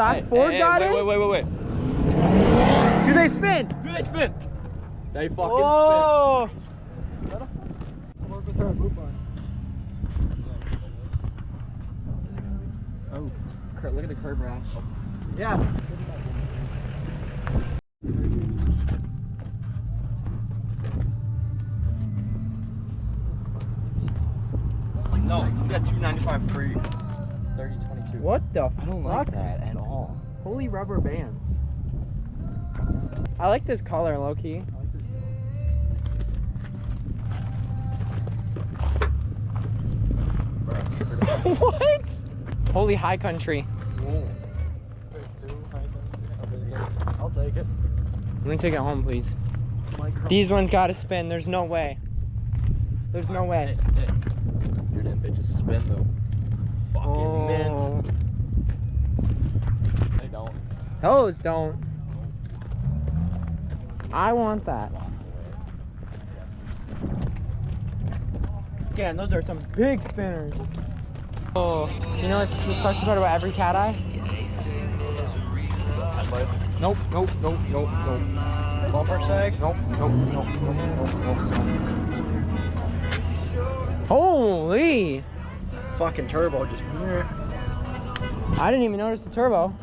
stock Ford got in? Wait. Do they spin? Do they spin? They fucking Oh! spin. Oh, look at the curb rash. Yeah. No, he's got 295 3, 30, 22. What the fuck? I don't like that at all. Holy rubber bands. I like this color, low-key. What? Holy high country. I'll take it. I'm gonna take it home, please. These ones gotta spin. There's no way. There's no way. Hey. Dude, them bitches spin though. Fucking mint. They don't. Those don't. I want that. Again, those are some big spinners. Oh, you know what's the sucky part about every cat eye? Nope. Bumper sag? Nope. Holy! Fucking turbo just. I didn't even notice the turbo.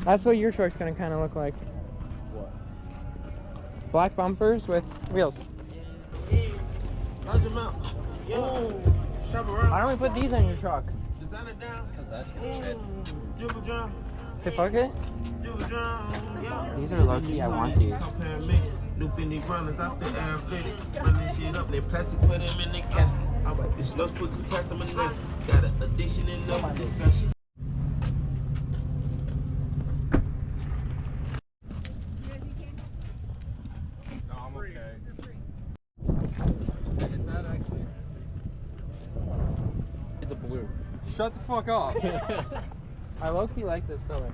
That's what your truck's gonna kind of look like. What? Black bumpers with wheels. Why don't we put these on your truck? Because that's gonna fit. Say fuck it? These are low key, I want these. It's a blue. Shut the fuck up. I low key like this color.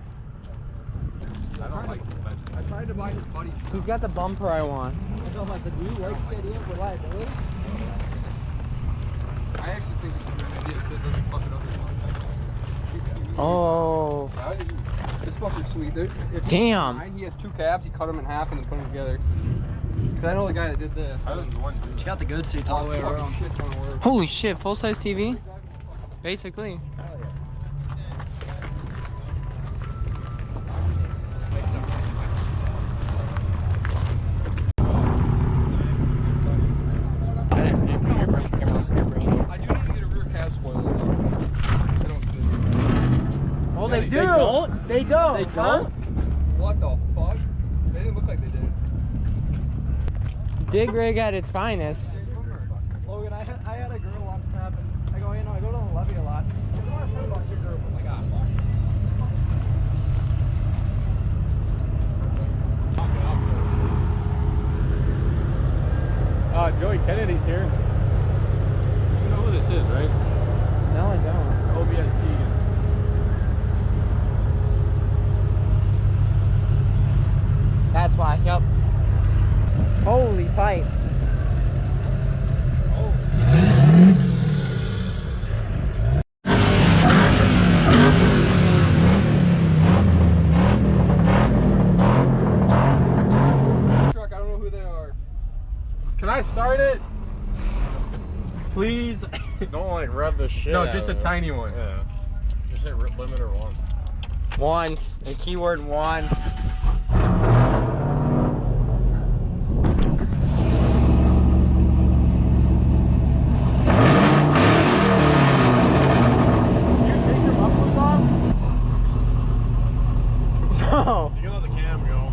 I don't like the bench. I tried to buy his buddy. He's got the bumper I want. I told him, I said, do you like the idea of reliability? I actually think it's a good idea if it doesn't fuck it up as much. Oh. This fucker's sweet. Damn. He has two cabs, he cut them in half and then put them together. Cause I know the guy that did this. I didn't do one, dude. She's got the good seats all the way around. Holy shit, full size TV? Basically. I do need to get a rear cab spoiler. They don't spin. Well, they do. They don't. They don't? What the fuck? They didn't look like they did. Dig rig at its finest. Logan, I had a girl once tap and I go, you know, I go to the levee a lot. She goes, "Oh, I've heard about your girl." I'm like, ah, fuck. Joey Kennedy's here. You know who this is, right? No, I don't. OBS Keegan. That's why, yep. Holy pipe. Truck, I don't know who they are. Can I start it? Please. Don't like rev the shit. No, out just a of it. tiny one. Yeah. Just hit limiter once. Once. The keyword once. No. You can let the cam go.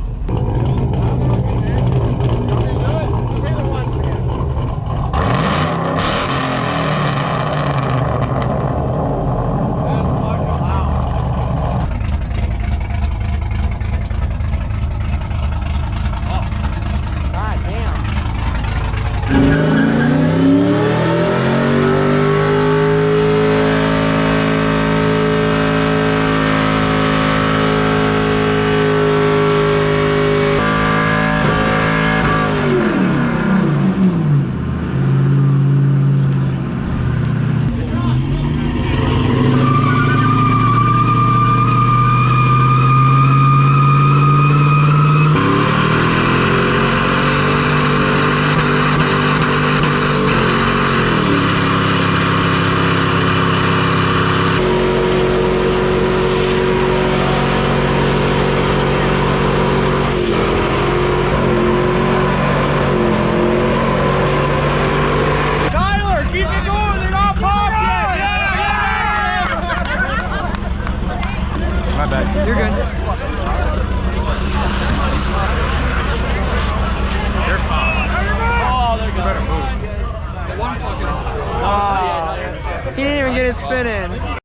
He didn't even get it spinning.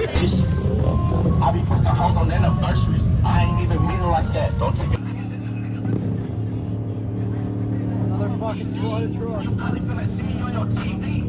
I be fucking hoes on anniversaries. I ain't even mean it like that. Don't take it. Another fucking slaughter truck. You probably finna see me on your TV.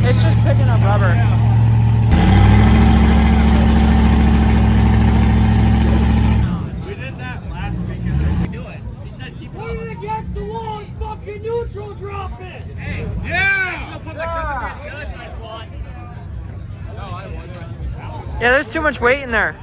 It's just picking up rubber. We did that last weekend. We do it. He said keep it against the wall and fucking neutral drop it. Hey. Yeah. Yeah, there's too much weight in there.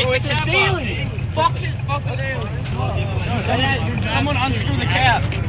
It's a ceiling. Fuck his fucking ceiling. Someone unscrew the cap.